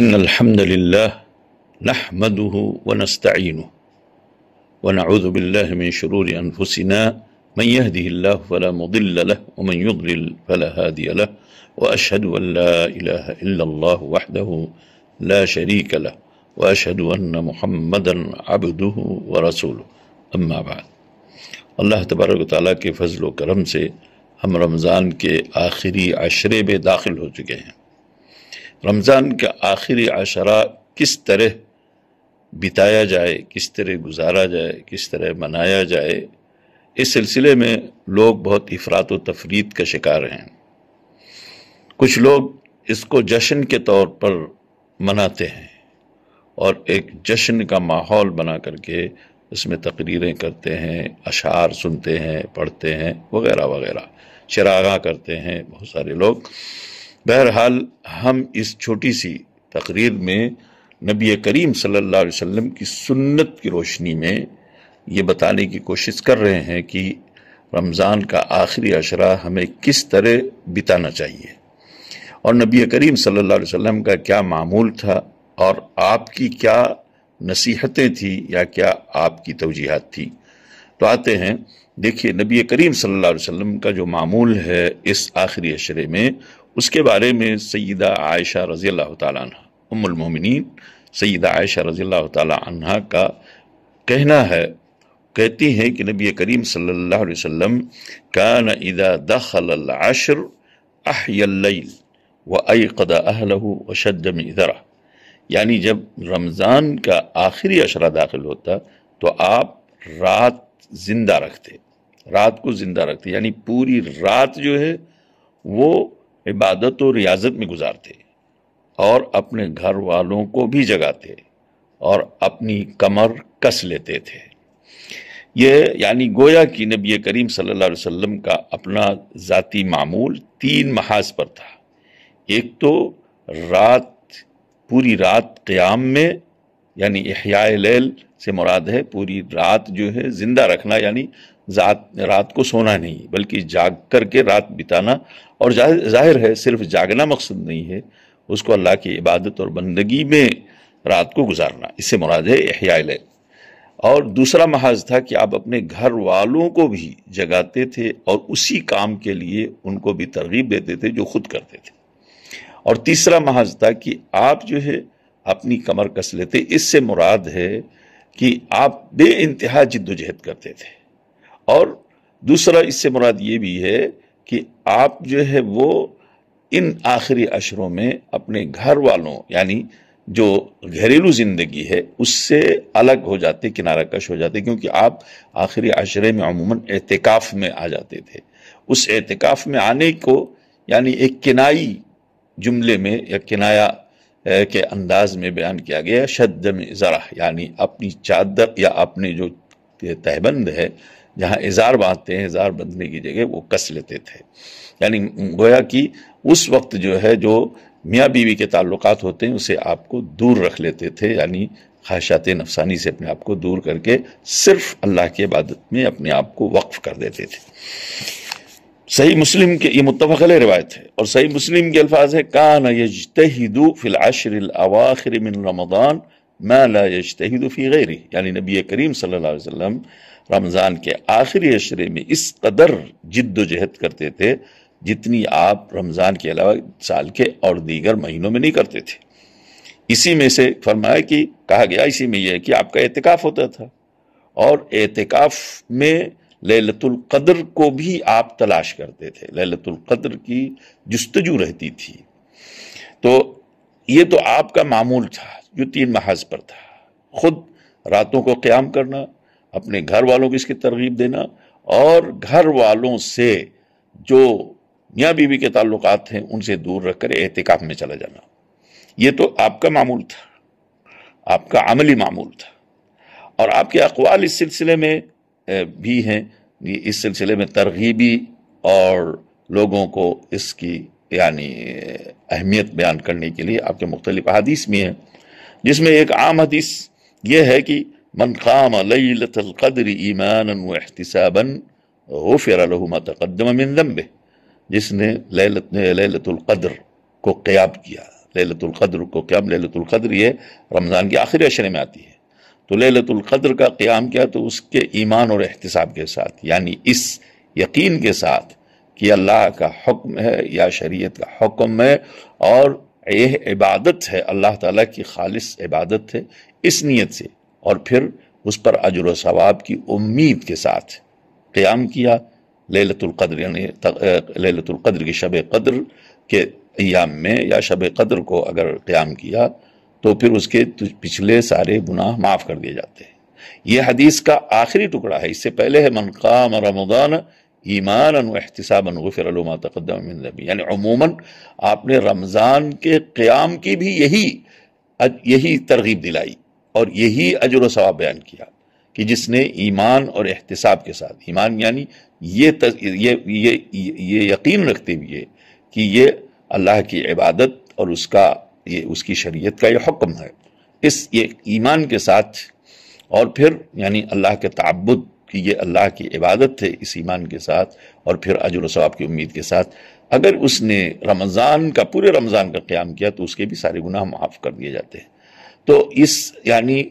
إن الحمد لله نحمده ونستعينه ونعوذ بالله من شرور أنفسنا من يهده الله فلا مضل له ومن يضلل فلا هادي له وأشهد أن لا إله إلا الله وحده لا شريك له وأشهد أن محمدا عبده ورسوله أما بعد۔ اللہ تبارک و تعالیٰ کے فضل و کرم سے ہم رمضان کے آخری عشرے میں داخل ہو چکے ہیں۔ رمضان کا آخری عشرہ کس طرح بتایا جائے، کس طرح گزارا جائے، کس طرح منایا جائے، اس سلسلے میں لوگ بہت افراط و تفریط کا شکار ہیں۔ کچھ لوگ اس کو جشن کے طور پر مناتے ہیں اور ایک جشن کا ماحول بنا کر کے اس میں تقریریں کرتے ہیں، اشعار سنتے ہیں، پڑھتے ہیں وغیرہ وغیرہ، چراغاں کرتے ہیں بہت سارے لوگ۔ بہرحال ہم اس چھوٹی سی تقریر میں نبی کریم صلی اللہ علیہ وسلم کی سنت کی روشنی میں یہ بتانے کی کوشش کر رہے ہیں کہ رمضان کا آخری عشرہ ہمیں کس طرح بتانا چاہیے اور نبی کریم صلی اللہ علیہ وسلم کا کیا معمول تھا اور آپ کی کیا نصیحتیں تھیں یا کیا آپ کی توجیہات تھی۔ تو آتے ہیں، دیکھیے نبی کریم صلی اللہ علیہ وسلم کا جو معمول ہے اس آخری عشرے میں، اس کے بارے میں سیدہ عائشہ رضی اللہ تعالیٰ عنہ ام المومنین سیدہ عائشہ رضی اللہ تعالیٰ عنہ کا کہنا ہے، کہتی ہیں کہ نبی کریم صلی اللہ علیہ وسلم کان اذا دخل العشر احیا اللیل وایقظ اہلہ وشد مئذرہ، یعنی جب رمضان کا آخری عشرہ داخل ہوتا تو آپ رات زندہ رکھتے، رات کو زندہ رکھتے، یعنی پوری رات جو ہے وہ عبادت و ریاضت میں گزارتے اور اپنے گھر والوں کو بھی جگاتے اور اپنی کمر کس لیتے تھے۔ یہ یعنی گویا کہ نبی کریم صلی اللہ علیہ وسلم کا اپنا ذاتی معمول تین محاذ پر تھا۔ ایک تو رات، پوری رات قیام میں، یعنی احیاء لیل سے مراد ہے پوری رات جو ہے زندہ رکھنا، یعنی رات کو سونا نہیں بلکہ جاگ کر کے رات بتانا، اور ظاہر ہے صرف جاگنا مقصد نہیں ہے، اس کو اللہ کی عبادت اور بندگی میں رات کو گزارنا، اس سے مراد ہے احیاء لیل۔ اور دوسرا محاذ تھا کہ آپ اپنے گھر والوں کو بھی جگاتے تھے اور اسی کام کے لیے ان کو بھی ترغیب دیتے تھے جو خود کرتے تھے۔ اور تیسرا محاذ تھا کہ آپ جو ہے اپنی کمر کس لیتے، اس سے مراد ہے کہ آپ بے انتہا جد و جہد کرتے تھے۔ اور دوسرا اس سے مراد یہ بھی ہے کہ آپ جو ہے وہ ان آخری عشروں میں اپنے گھر والوں، یعنی جو گھریلو زندگی ہے اس سے الگ ہو جاتے، کنارہ کش ہو جاتے، کیونکہ آپ آخری عشرے میں عموماً اعتکاف میں آ جاتے تھے۔ اس اعتکاف میں آنے کو یعنی ایک کنائی جملے میں یا کنایا کے انداز میں بیان کیا گیا، شد مئزرہ، یعنی اپنی چادر یا اپنے جو تہبند ہے جہاں ازار باندھتے ہیں، ازار بندھنے کی جگہ وہ کس لیتے تھے، یعنی گویا کہ اس وقت جو ہے جو میاں بیوی کے تعلقات ہوتے ہیں اسے آپ کو دور رکھ لیتے تھے، یعنی خواہشات نفسانی سے اپنے آپ کو دور کر کے صرف اللہ کی عبادت میں اپنے آپ کو وقف کر دیتے تھے۔ صحیح مسلم کے یہ متفق علیہ روایت ہے، اور صحیح مسلم کے الفاظ ہے کان یجتہد فی العشر الاواخر من رمضان ما لا یجتہد فی غیرہ، یعنی نبی کریم صلی اللہ علیہ وسلم رمضان کے آخری عشرے میں اس قدر جد و جہد کرتے تھے جتنی آپ رمضان کے علاوہ سال کے اور دیگر مہینوں میں نہیں کرتے تھے۔ اسی میں سے فرمایا کہ کہا گیا، اسی میں یہ ہے کہ آپ کا اعتکاف ہوتا تھا اور اعتکاف میں لیلۃ القدر کو بھی آپ تلاش کرتے تھے، لیلۃ القدر کی جستجو رہتی تھی۔ تو یہ تو آپ کا معمول تھا جو تین محاذ پر تھا، خود راتوں کو قیام کرنا، اپنے گھر والوں کو اس کی ترغیب دینا، اور گھر والوں سے جو میاں بیوی کے تعلقات ہیں ان سے دور رکھ کر اعتکاف میں چلا جانا۔ یہ تو آپ کا معمول تھا، آپ کا عملی معمول تھا، اور آپ کے اقوال اس سلسلے میں بھی ہیں، اس سلسلے میں ترغیبی اور لوگوں کو اس کی یعنی اہمیت بیان کرنے کے لیے آپ کے مختلف احادیث بھی ہیں، جس میں ایک عام حدیث یہ ہے کہ من قام لیلۃ القدر ایمانا واحتسابا غفر له ما تقدم من ذنبه، جس نے لیلۃ القدر کو قیام کیا، لیلۃ القدر کو قیام، لیلۃ القدر یہ رمضان کے آخری عشرے میں آتی ہے، تو لیلۃ القدر کا قیام کیا تو اس کے ایمان اور احتساب کے ساتھ، یعنی اس یقین کے ساتھ کہ اللہ کا حکم ہے یا شریعت کا حکم ہے اور یہ عبادت ہے، اللہ تعالیٰ کی خالص عبادت ہے، اس نیت سے، اور پھر اس پر اجر و ثواب کی امید کے ساتھ قیام کیا لیلۃ القدر، یعنی لیلۃ القدر کی شب قدر کے ایام میں یا شب قدر کو اگر قیام کیا تو پھر اس کے پچھلے سارے گناہ معاف کر دیے جاتے ہیں۔ یہ حدیث کا آخری ٹکڑا ہے، اس سے پہلے ہے من قام رمضان ایمانا واحتسابا غفر له ما تقدم من ذنبه، یعنی عموماً آپ نے رمضان کے قیام کی بھی یہی ترغیب دلائی اور یہی اجر و ثواب بیان کیا کہ جس نے ایمان اور احتساب کے ساتھ، ایمان یعنی یہ یقین رکھتے ہوئے کہ یہ اللہ کی عبادت اور اس کی شریعت کا یہ حکم ہے، یہ ایمان کے ساتھ، اور پھر یعنی اللہ کے تعبد کہ یہ اللہ کی عبادت ہے اس ایمان کے ساتھ، اور پھر اجر و ثواب کی امید کے ساتھ اگر اس نے پورے رمضان کا قیام کیا تو اس کے بھی سارے گناہ معاف کر دیے جاتے ہیں۔ تو یعنی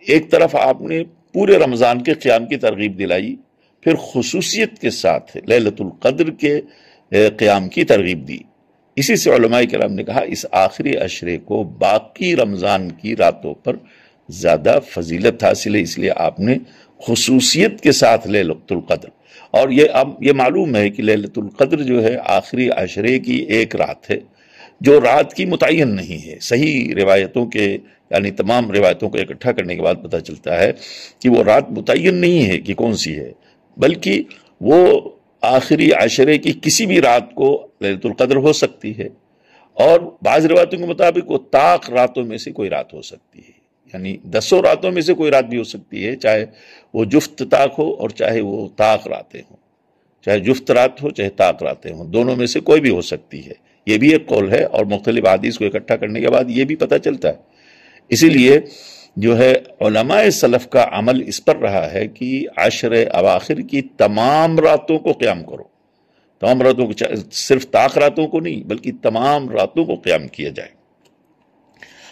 ایک طرف آپ نے پورے رمضان کے قیام کی ترغیب دلائی، پھر خصوصیت کے ساتھ لیلۃ القدر کے قیام کی ترغیب دی۔ اسی سے علماء کرام نے کہا اس آخری عشرے کو باقی رمضان کی راتوں پر زیادہ فضیلت حاصل ہے، اس لیے آپ نے خصوصیت کے ساتھ لیلۃ القدر، اور یہ معلوم ہے کہ لیلۃ القدر جو ہے آخری عشرے کی ایک رات ہے جو رات کی متعین نہیں ہے۔ صحیح روایتوں کے یعنی تمام روایتوں کو اکٹھا کرنے کے بعد پتہ چلتا ہے کہ وہ رات متعین نہیں ہے کہ کون سی ہے، بلکہ وہ آخری عشرے کی کسی بھی رات کو لیلۃ القدر ہو سکتی ہے، اور بعض روایتوں کے مطابق وہ طاق راتوں میں سے کوئی رات ہو سکتی ہے، یعنی 10 راتوں میں سے کوئی رات بھی ہو سکتی ہے، چاہے وہ جفت طاق ہو اور چاہے وہ طاق راتیں ہوں، چاہے جفت رات ہو چاہے طاق راتیں ہوں، دونوں میں سے کوئی بھی ہو سکتی ہے۔ یہ بھی ایک قول ہے، اور مختلف حدیث کو اکٹھا کرنے کے بعد یہ بھی پتہ چلتا ہے۔ اسی لیے جو ہے علماء سلف کا عمل اس پر رہا ہے کہ عشر اواخر کی تمام راتوں کو قیام کرو، تمام راتوں کو، صرف طاق راتوں کو نہیں بلکہ تمام راتوں کو قیام کیا جائے۔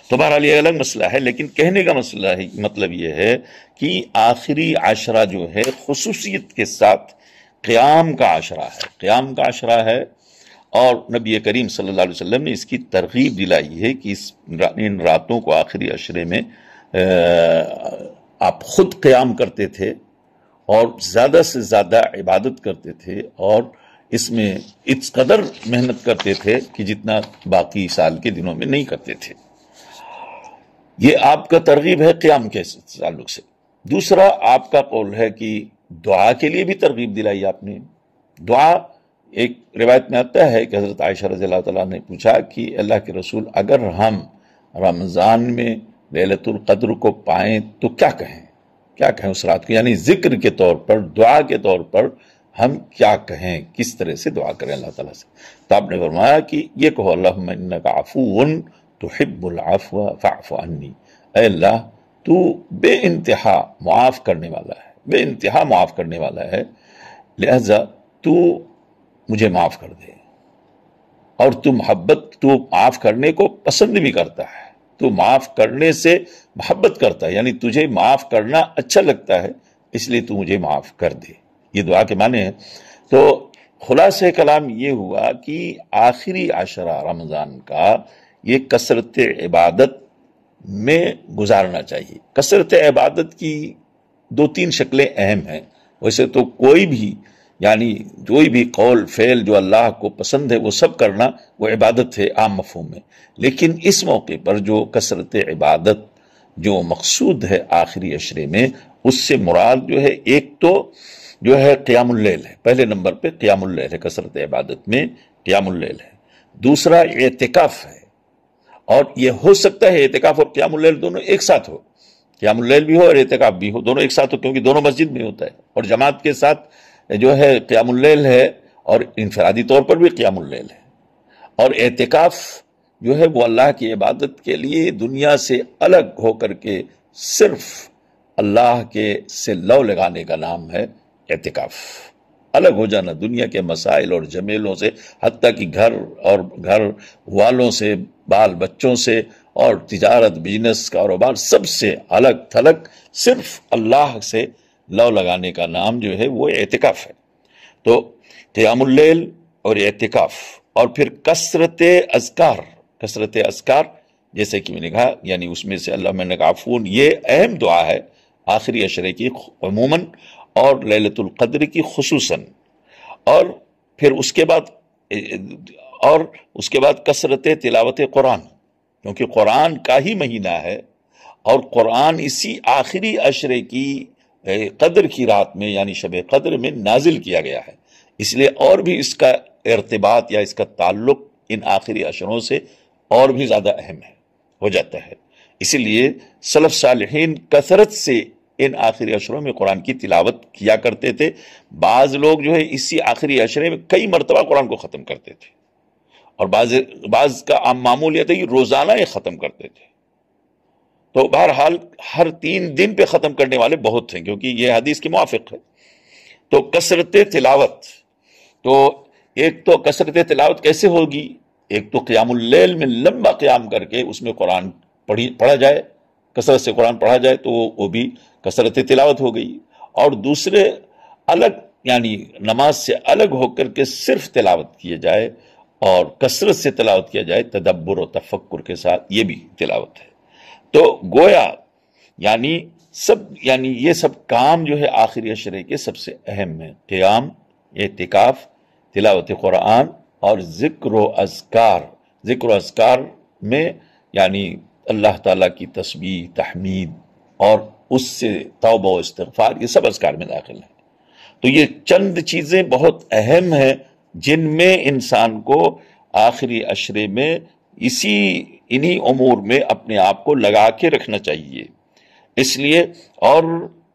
تو بہرحال یہ الگ مسئلہ ہے، لیکن کہنے کا مطلب یہ ہے کہ آخری عشرہ جو ہے خصوصیت کے ساتھ قیام کا عشرہ ہے، اور نبی کریم صلی اللہ علیہ وسلم نے اس کی ترغیب دلائی ہے کہ ان راتوں کو آخری عشرے میں آپ خود قیام کرتے تھے اور زیادہ سے زیادہ عبادت کرتے تھے، اور اس میں اس قدر محنت کرتے تھے کہ جتنا باقی سال کے دنوں میں نہیں کرتے تھے۔ یہ آپ کا ترغیب ہے قیام کے تعلق سے۔ دوسرا آپ کا قول ہے کہ دعا کے لیے بھی ترغیب دلائی آپ نے۔ دعا ایک روایت میں آتا ہے کہ حضرت عائشہ رضی اللہ تعالیٰ نے پوچھا کہ اللہ کے رسول اگر ہم رمضان میں لیلۃ القدر کو پائیں تو کیا کہیں اس رات کو، یعنی ذکر کے طور پر، دعا کے طور پر ہم کیا کہیں، کس طرح سے دعا کریں اللہ تعالیٰ سے؟ تو آپ نے فرمایا کہ یہ کہو اللہم انک عفو تحب العفو فاعف عنی، اے اللہ تو بے انتہا معاف کرنے والا ہے، لہذا تو مجھے معاف کر دے، اور تو معاف کرنے کو پسند بھی کرتا ہے، تو معاف کرنے سے محبت کرتا ہے، یعنی تجھے معاف کرنا اچھا لگتا ہے، اس لیے تو مجھے معاف کر دے۔ یہ دعا کے معنی ہیں۔ تو خلاصہ کلام یہ ہوا کہ آخری عشرہ رمضان کا یہ کثرت عبادت میں گزارنا چاہیے۔ کثرت عبادت کی 2-3 شکلیں اہم ہیں، ویسے تو کوئی بھی قول فعل جو اللہ کو پسند ہے وہ سب کرنا وہ عبادت ہے عام مفہوم میں، لیکن اس موقع پر جو کثرت عبادت جو مقصود ہے آخری عشرے میں، اس سے مراد جو ہے ایک تو جو ہے قیام اللیل ہے، پہلے نمبر پہ قیام اللیل ہے، کثرت عبادت میں قیام اللیل ہے۔ دوسرا اعتکاف ہے، اور یہ ہو سکتا ہے اعتکاف اور قیام اللیل دونوں ایک ساتھ ہو، قیام اللیل بھی ہو اور اعتکاف بھی ہو، دونوں ایک ساتھ ہو، کیونکہ دونوں مسجد میں ہوتا ہے، اور جماعت کے ساتھ جو ہے قیام اللیل ہے، اور انفرادی طور پر بھی قیام اللیل ہے۔ اور اعتکاف جو ہے وہ اللہ کی عبادت کے لیے دنیا سے الگ ہو کر کے صرف اللہ کے سے لو لگانے کا نام ہے اعتکاف۔ الگ ہو جانا دنیا کے مسائل اور جمیلوں سے، حتیٰ کہ گھر اور گھر والوں سے، بال بچوں سے، اور تجارت، بزنس، کاروبار، سب سے الگ تھلگ، صرف اللہ سے لو لگانے کا نام جو ہے وہ اعتکاف ہے۔ تو قیام اللیل اور اعتکاف، اور پھر کثرت اذکار، جیسے کہ میں نے کہا، یعنی اس میں سے اللہ میں عفون، یہ اہم دعا ہے آخری عشرے کی عموماً اور لیلۃ القدر کی خصوصاً۔ اور پھر اس کے بعد کثرت تلاوت قرآن، کیونکہ قرآن کا ہی مہینہ ہے، اور قرآن اسی آخری عشرے کی قدر کی رات میں، یعنی شب قدر میں نازل کیا گیا ہے، اس لیے اور بھی اس کا ارتباط یا اس کا تعلق ان آخری عشروں سے اور بھی زیادہ اہم ہو جاتا ہے۔ اسی لیے سلف صالحین کثرت سے ان آخری عشروں میں قرآن کی تلاوت کیا کرتے تھے۔ بعض لوگ جو ہے اسی آخری عشرے میں کئی مرتبہ قرآن کو ختم کرتے تھے، اور بعض کا عام معمول یہ تھا کہ روزانہ یہ ختم کرتے تھے۔ تو بہرحال ہر 3 دن پہ ختم کرنے والے بہت ہیں، کیونکہ یہ حدیث کے موافق ہے۔ تو کثرت تلاوت، تو ایک تو کثرت تلاوت کیسے ہوگی؟ ایک تو قیام اللیل میں لمبا قیام کر کے اس میں قرآن پڑھا جائے، کثرت سے قرآن پڑھا جائے، تو وہ بھی کثرت تلاوت ہو گئی۔ اور دوسرے الگ، یعنی نماز سے الگ ہو کر کے صرف تلاوت کیے جائے اور کثرت سے تلاوت کیا جائے تدبر و تفکر کے ساتھ، یہ بھی تلاوت ہے۔ تو گویا یعنی یہ سب کام جو ہے آخری عشرے کے سب سے اہم ہیں: قیام، اعتکاف، تلاوت قرآن اور ذکر و اذکار میں یعنی اللہ تعالیٰ کی تسبیح، تحمید اور اس سے توبہ و استغفار، یہ سب اذکار میں داخل ہیں۔ تو یہ چند چیزیں بہت اہم ہیں جن میں انسان کو آخری عشرے میں انہی امور میں اپنے آپ کو لگا کے رکھنا چاہیے۔ اس لیے، اور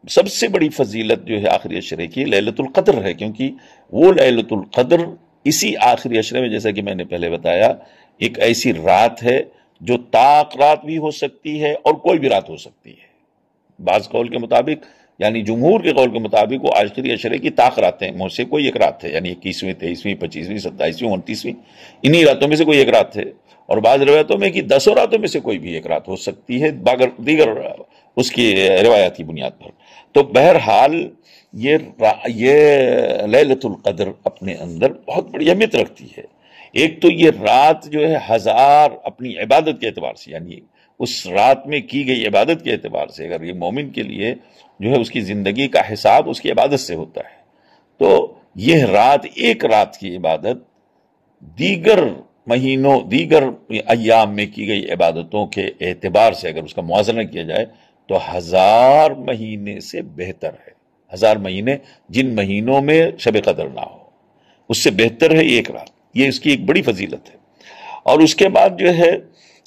سب سے بڑی فضیلت جو ہے آخری عشرے کی لیلۃ القدر ہے، کیونکہ وہ لیلۃ القدر اسی آخری عشرے میں، جیسا کہ میں نے پہلے بتایا، ایک ایسی رات ہے جو طاق رات بھی ہو سکتی ہے اور کوئی بھی رات ہو سکتی ہے۔ بعض قول کے مطابق، یعنی جمہور کے قول کے مطابق، وہ آخری عشرے کی طاق راتیں میں سے کوئی ایک رات ہے، یعنی 21ویں، 23ویں، 25ویں، 27ویں، 29ویں، انہی راتوں میں سے کوئی ایک رات ہے۔ اور بعض روایتوں میں کہ 10 راتوں میں سے کوئی بھی ایک رات ہو سکتی ہے، دیگر اس کی روایتی بنیاد پر۔ تو بہرحال یہ لیلۃ القدر اپنے اندر بہت بڑی اہمیت رکھتی ہے۔ ایک تو یہ رات جو ہے ہزار، اپنی عبادت کے اعتبار سے، یعنی اس رات میں کی گئی عبادت کے اعتبار سے، اگر یہ مومن کے لیے جو ہے اس کی زندگی کا حساب اس کی عبادت سے ہوتا ہے، تو یہ رات، ایک رات کی عبادت دیگر مہینوں، دیگر ایام میں کی گئی عبادتوں کے اعتبار سے اگر اس کا موازنہ کیا جائے تو 1000 مہینے سے بہتر ہے۔ 1000 مہینے، جن مہینوں میں شب قدر نہ ہو، اس سے بہتر ہے ایک رات۔ یہ اس کی ایک بڑی فضیلت ہے۔ اور اس کے بعد جو ہے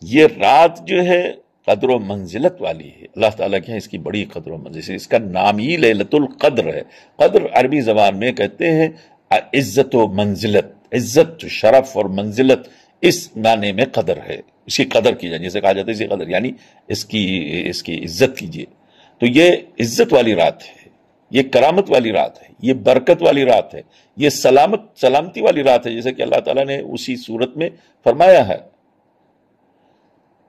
یہ رات جو ہے قدر و منزلت والی ہے، اللہ تعالیٰ کے اس کی بڑی قدر و منزلت، اس کا نام ہی لیلۃ القدر ہے۔ قدر عربی زبان میں کہتے ہیں عزت و منزلت، عزت، شرف اور منزلت، اس معنی میں قدر ہے، اس کی قدر کی جائے، جیسے کہا جاتا ہے اسی قدر، یعنی اس کی عزت کیجیے۔ تو یہ عزت والی رات ہے، یہ کرامت والی رات ہے، یہ برکت والی رات ہے، یہ سلامتی والی رات ہے، جیسے کہ اللہ تعالیٰ نے اسی صورت میں فرمایا ہے۔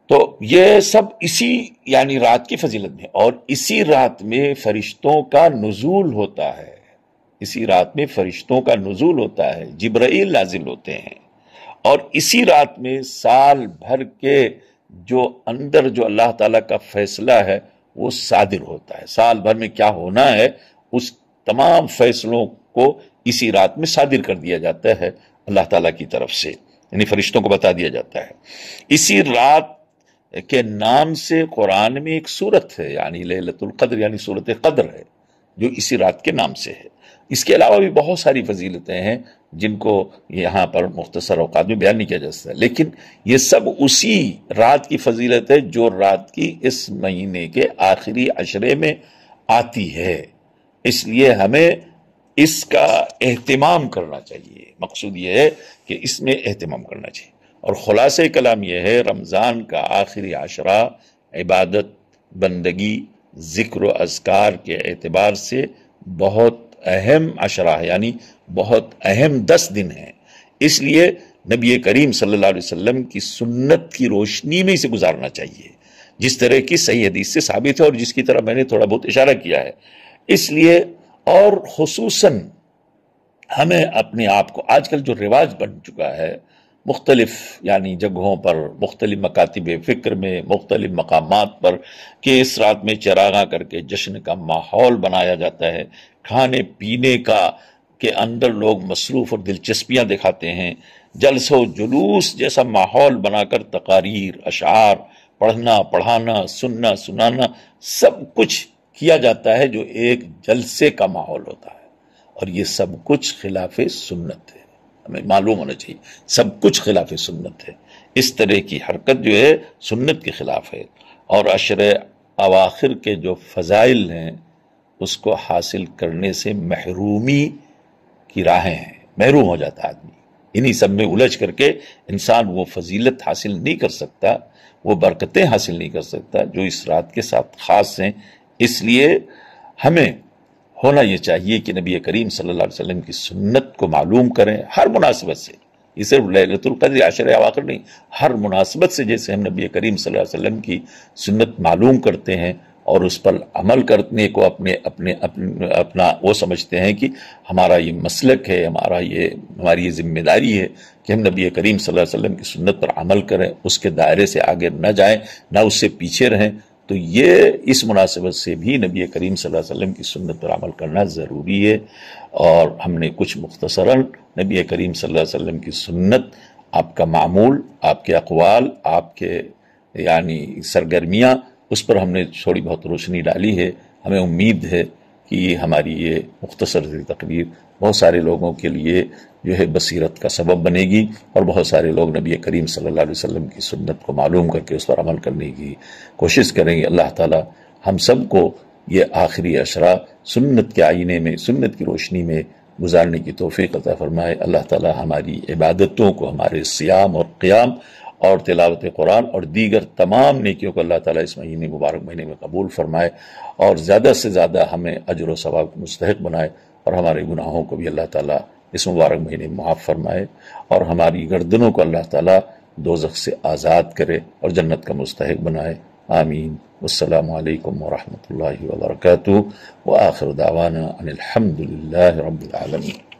تو یہ سب اسی یعنی رات کی فضیلت میں، اور اسی رات میں فرشتوں کا نزول ہوتا ہے، اسی رات میں فرشتوں کا نزول ہوتا ہے، جبرائیل نازل ہوتے ہیں، اور اسی رات میں سال بھر کے جو اللہ تعالیٰ کا فیصلہ ہے وہ صادر ہوتا ہے۔ سال بھر میں کیا ہونا ہے، اس تمام فیصلوں کو اسی رات میں صادر کر دیا جاتا ہے اللہ تعالیٰ کی طرف سے، یعنی فرشتوں کو بتا دیا جاتا ہے۔ اسی رات کے نام سے قرآن میں ایک سورت ہے، یعنی لیلۃ القدر، یعنی سورت قدر ہے، جو اسی رات کے نام سے ہے۔ اس کے علاوہ بھی بہت ساری فضیلتیں ہیں جن کو یہاں پر مختصر اوقات میں بیان نہیں کیا جا سکتا، لیکن یہ سب اسی رات کی فضیلت ہے جو رات کی اس مہینے کے آخری عشرے میں آتی ہے۔ اس لیے ہمیں اس کا اہتمام کرنا چاہیے، مقصود یہ ہے کہ اس میں اہتمام کرنا چاہیے۔ اور خلاصہ کلام یہ ہے، رمضان کا آخری عشرہ عبادت، بندگی، ذکر و اذکار کے اعتبار سے بہت اہم عشرہ ہے، یعنی بہت اہم 10 دن ہیں، اس لیے نبی کریم صلی اللہ علیہ وسلم کی سنت کی روشنی میں اسے گزارنا چاہیے، جس طرح کی صحیح حدیث سے ثابت ہے اور جس کی طرح میں نے تھوڑا بہت اشارہ کیا ہے۔ اس لیے اور خصوصاً ہمیں اپنے آپ کو، آج کل جو رواج بن چکا ہے مختلف یعنی جگہوں پر، مختلف مکاتب فکر میں، مختلف مقامات پر، کہ اس رات میں چراغاں کر کے جشن کا ماحول بنایا جاتا ہے، کھانے پینے کا کے اندر لوگ مصروف اور دلچسپیاں دکھاتے ہیں، جلسہ و جلوس جیسا ماحول بنا کر تقاریر، اشعار پڑھنا، پڑھانا، سننا، سنانا، سب کچھ کیا جاتا ہے جو ایک جلسے کا ماحول ہوتا ہے، اور یہ سب کچھ خلاف سنت ہے، ہمیں معلوم ہونا چاہیے سب کچھ خلاف سنت ہے۔ اس طرح کی حرکت جو ہے سنت کے خلاف ہے، اور عشر اواخر کے جو فضائل ہیں اس کو حاصل کرنے سے محرومی کی راہیں ہیں، محروم ہو جاتا آدمی، انہی سب میں الجھ کر کے انسان وہ فضیلت حاصل نہیں کر سکتا، وہ برکتیں حاصل نہیں کر سکتا جو اس رات کے ساتھ خاص ہیں۔ اس لیے ہمیں ہونا یہ چاہیے کہ نبی کریم صلی اللہ علیہ وسلم کی سنت کو معلوم کریں ہر مناسبت سے، یہ صرف لیلۃ القدر عشر اواخر نہیں، ہر مناسبت سے جیسے ہم نبی کریم صلی اللہ علیہ وسلم کی سنت معلوم کرتے ہیں اور اس پر عمل کرنے کو اپنا وہ سمجھتے ہیں کہ ہمارا یہ مسلک ہے، ہماری یہ ذمہ داری ہے کہ ہم نبی کریم صلی اللہ علیہ وسلم کی سنت پر عمل کریں، اس کے دائرے سے آگے نہ جائیں، نہ اس سے پیچھے رہیں، تو یہ اس مناسبت سے بھی نبی کریم صلی اللہ علیہ وسلم کی سنت پر عمل کرنا ضروری ہے۔ اور ہم نے کچھ مختصراً نبی کریم صلی اللہ علیہ وسلم کی سنت، آپ کا معمول، آپ کے اقوال، آپ کے یعنی سرگرمیاں، اس پر ہم نے تھوڑی بہت روشنی ڈالی ہے۔ ہمیں امید ہے کہ ہماری یہ مختصر سی تقریر بہت سارے لوگوں کے لیے جو ہے بصیرت کا سبب بنے گی، اور بہت سارے لوگ نبی کریم صلی اللہ علیہ وسلم کی سنت کو معلوم کر کے اس پر عمل کرنے کی کوشش کریں گے۔ اللہ تعالی ہم سب کو یہ آخری عشرہ سنت کے آئینے میں، سنت کی روشنی میں گزارنے کی توفیق عطا فرمائے۔ اللہ تعالی ہماری عبادتوں کو، ہمارے صیام اور قیام اور تلاوت قرآن اور دیگر تمام نیکیوں کو اللہ تعالیٰ اس مبارک مہینے میں قبول فرمائے، اور زیادہ سے زیادہ ہمیں اجر و ثواب کو مستحق بنائے، اور ہمارے گناہوں کو بھی اللہ تعالیٰ اس مبارک مہینے میں معاف فرمائے، اور ہماری گردنوں کو اللہ تعالیٰ دوزخ سے آزاد کرے اور جنت کا مستحق بنائے۔ آمین۔ والسلام علیکم ورحمۃ اللہ وبرکاتہ، وآخر دعوانا ان الحمد للہ رب العالمین۔